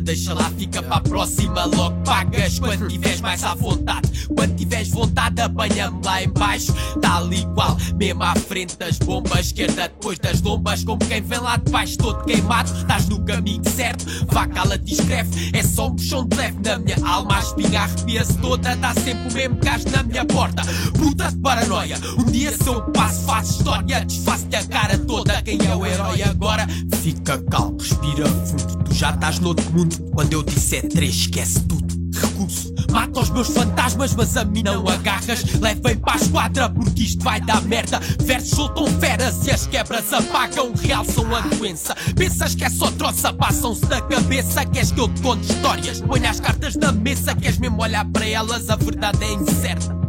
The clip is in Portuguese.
deixa lá, fica para a próxima. Logo pagas quando tiveres mais à vontade. Quando tiveres vontade, apanha-me lá em baixo. Tal e qual, mesmo à frente das bombas. Esquerda depois das lombas, como quem vem lá de baixo todo queimado. Estás no caminho certo, vá, cala-te e escreve. É só um puxão de leve na minha alma. A espinha arrepia-se toda, dá sempre o mesmo gajo na minha porta. Puta de paranoia, um dia se eu passo, faço história, desfaço-te a cara toda. Quem é o herói agora? Fica calmo, respira fundo. Tu já estás noutro mundo. Quando eu disser 3, esquece tudo. Recurso, mata os meus fantasmas, mas a mim não agarras. Levem para a esquadra porque isto vai dar merda. Versos soltam feras e as quebras apagam. Realçam a doença. Pensas que é só troça, passam-se da cabeça. Queres que eu te conte histórias? Ponha as cartas na mesa. Queres mesmo olhar para elas? A verdade é incerta.